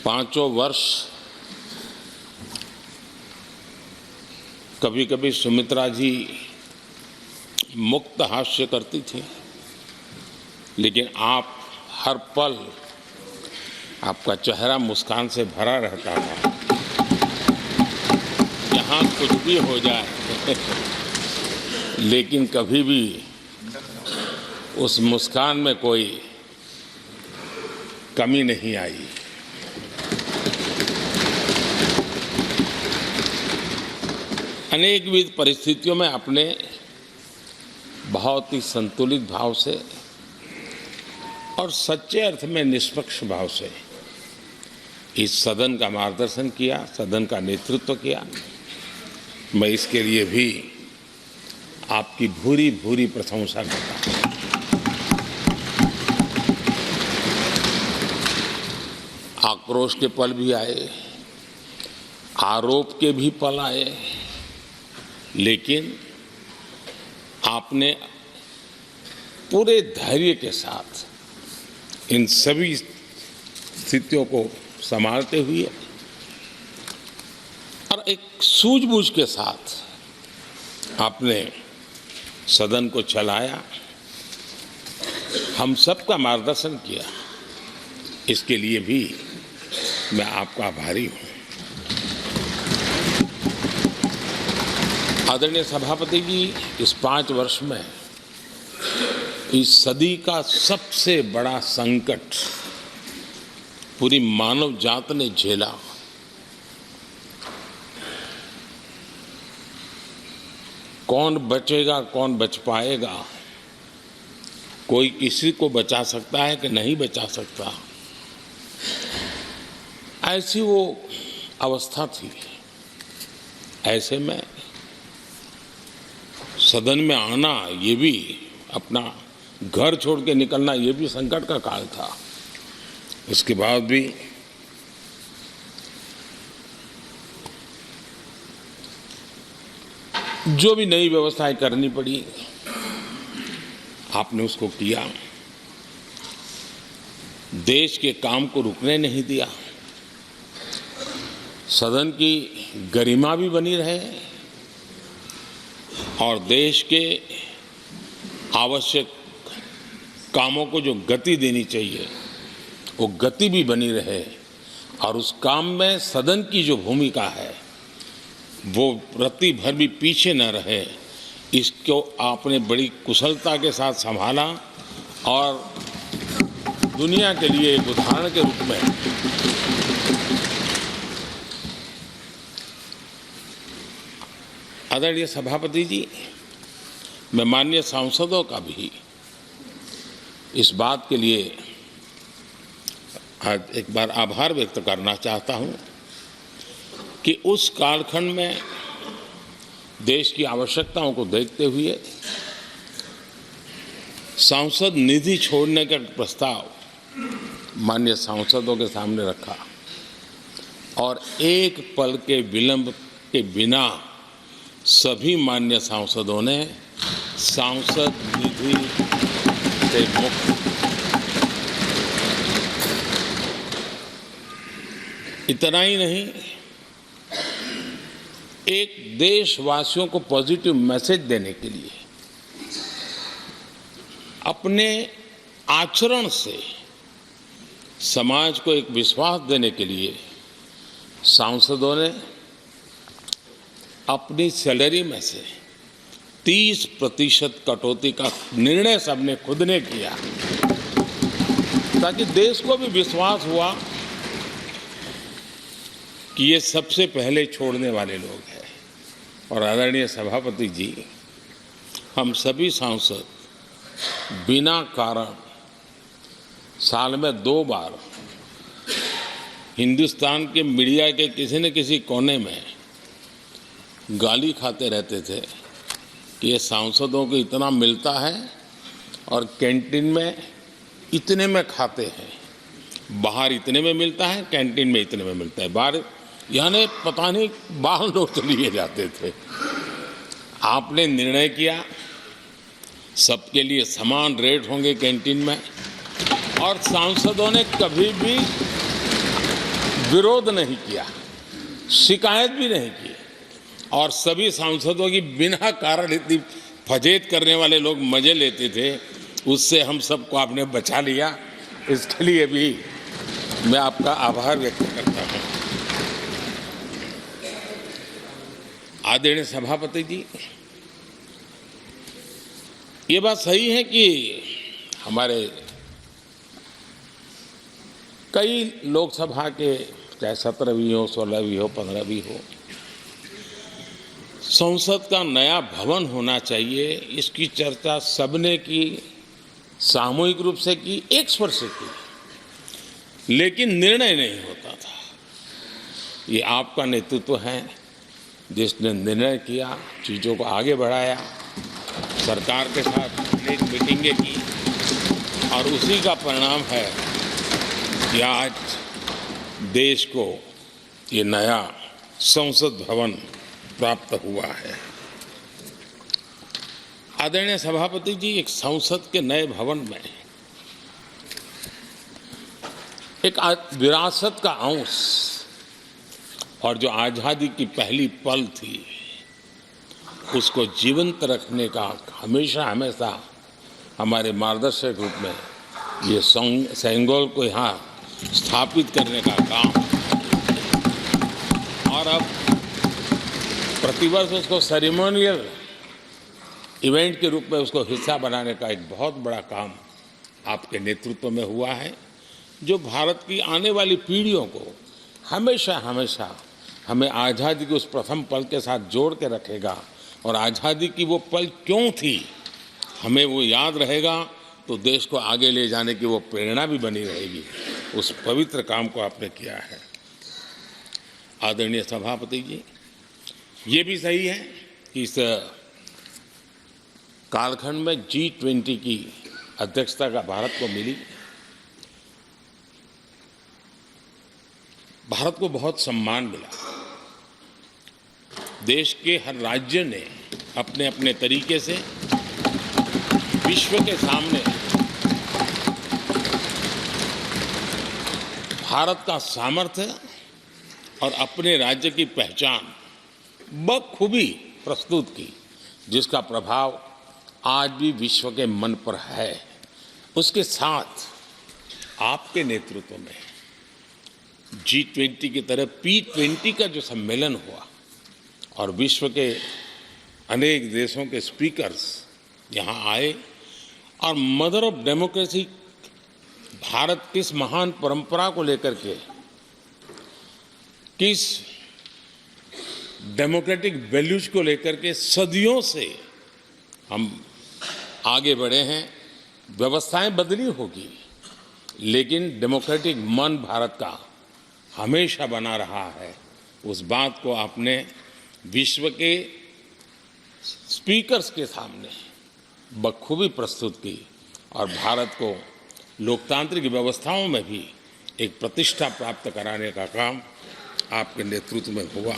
पांचों वर्ष कभी कभी सुमित्रा जी मुक्त हास्य करती थी, लेकिन आप हर पल आपका चेहरा मुस्कान से भरा रहता था। यहाँ कुछ भी हो जाए लेकिन कभी भी उस मुस्कान में कोई कमी नहीं आई। अनेकविध परिस्थितियों में आपने बहुत ही संतुलित भाव से और सच्चे अर्थ में निष्पक्ष भाव से इस सदन का मार्गदर्शन किया, सदन का नेतृत्व किया। मैं इसके लिए भी आपकी भूरी भूरी प्रशंसा करता हूँ। आक्रोश के पल भी आए, आरोप के भी पल आए, लेकिन आपने पूरे धैर्य के साथ इन सभी स्थितियों को संभालते हुए और एक सूझबूझ के साथ आपने सदन को चलाया, हम सबका मार्गदर्शन किया। इसके लिए भी मैं आपका आभारी हूँ। आदरणीय सभापति जी, इस 5 वर्ष में इस सदी का सबसे बड़ा संकट पूरी मानव जात ने झेला। कौन बचेगा, कौन बच पाएगा, कोई किसी को बचा सकता है कि नहीं बचा सकता, ऐसी वो अवस्था थी। ऐसे में सदन में आना, ये भी अपना घर छोड़ के निकलना, ये भी संकट का काल था। इसके बाद भी जो भी नई व्यवस्थाएं करनी पड़ी, आपने उसको किया। देश के काम को रुकने नहीं दिया। सदन की गरिमा भी बनी रहे और देश के आवश्यक कामों को जो गति देनी चाहिए वो गति भी बनी रहे, और उस काम में सदन की जो भूमिका है वो रत्ती भर भी पीछे न रहे। इसको आपने बड़ी कुशलता के साथ संभाला और दुनिया के लिए एक उदाहरण के रूप में आदरणीय सभापति जी, मैं माननीय सांसदों का भी इस बात के लिए आज एक बार आभार व्यक्त करना चाहता हूं कि उस कालखंड में देश की आवश्यकताओं को देखते हुए सांसद निधि छोड़ने का प्रस्ताव माननीय सांसदों के सामने रखा और एक पल के विलंब के बिना सभी माननीय सांसदों ने सांसद निधि से मुक्त। इतना ही नहीं, एक देशवासियों को पॉजिटिव मैसेज देने के लिए अपने आचरण से समाज को एक विश्वास देने के लिए सांसदों ने अपनी सैलरी में से 30% कटौती का निर्णय सबने खुद ने किया, ताकि देश को भी विश्वास हुआ कि ये सबसे पहले छोड़ने वाले लोग हैं। और आदरणीय सभापति जी, हम सभी सांसद बिना कारण साल में 2 बार हिंदुस्तान के मीडिया के किसी न किसी कोने में गाली खाते रहते थे कि ये सांसदों को इतना मिलता है और कैंटीन में इतने में खाते हैं, बाहर इतने में मिलता है, कैंटीन में इतने में मिलता है, बाहर यानी पता नहीं बाहर लोग तो लिए जाते थे। आपने निर्णय किया सबके लिए समान रेट होंगे कैंटीन में, और सांसदों ने कभी भी विरोध नहीं किया, शिकायत भी नहीं की, और सभी सांसदों की बिना कारण इतनी फजेत करने वाले लोग मजे लेते थे, उससे हम सबको आपने बचा लिया। इसके लिए भी मैं आपका आभार व्यक्त करता हूं। आदरणीय सभापति जी, ये बात सही है कि हमारे कई लोकसभा के, चाहे 17 भी हो, 16 भी हो, 15 भी हो, संसद का नया भवन होना चाहिए, इसकी चर्चा सबने की, सामूहिक रूप से की, एक स्वर से की, लेकिन निर्णय नहीं होता था। ये आपका नेतृत्व है जिसने निर्णय किया, चीज़ों को आगे बढ़ाया, सरकार के साथ अनेक मीटिंगें की, और उसी का परिणाम है कि आज देश को ये नया संसद भवन प्राप्त हुआ है। आदरणीय सभापति जी, एक संसद के नए भवन में एक विरासत का अंश और जो आज़ादी की पहली पल थी उसको जीवंत रखने का हमेशा हमेशा हमारे मार्गदर्शक रूप में ये सेंगोल को यहाँ स्थापित करने का काम, और अब प्रतिवर्ष उसको सेरेमोनियल इवेंट के रूप में उसको हिस्सा बनाने का एक बहुत बड़ा काम आपके नेतृत्व में हुआ है, जो भारत की आने वाली पीढ़ियों को हमेशा हमेशा हमें आज़ादी के उस प्रथम पल के साथ जोड़ के रखेगा, और आज़ादी की वो पल क्यों थी हमें वो याद रहेगा, तो देश को आगे ले जाने की वो प्रेरणा भी बनी रहेगी। उस पवित्र काम को आपने किया है। आदरणीय सभापति जी, ये भी सही है कि इस कालखंड में G20 की अध्यक्षता का भारत को मिली। भारत को बहुत सम्मान मिला। देश के हर राज्य ने अपने अपने तरीके से विश्व के सामने भारत का सामर्थ्य और अपने राज्य की पहचान बखूबी प्रस्तुत की, जिसका प्रभाव आज भी विश्व के मन पर है। उसके साथ आपके नेतृत्व में G20 की तरह P20 का जो सम्मेलन हुआ और विश्व के अनेक देशों के स्पीकर्स यहाँ आए, और मदर ऑफ डेमोक्रेसी भारत किस महान परंपरा को लेकर के, किस डेमोक्रेटिक वैल्यूज को लेकर के सदियों से हम आगे बढ़े हैं। व्यवस्थाएं बदली होगी, लेकिन डेमोक्रेटिक मन भारत का हमेशा बना रहा है। उस बात को आपने विश्व के स्पीकर्स के सामने बखूबी प्रस्तुत की, और भारत को लोकतांत्रिक व्यवस्थाओं में भी एक प्रतिष्ठा प्राप्त कराने का काम आपके नेतृत्व में हुआ।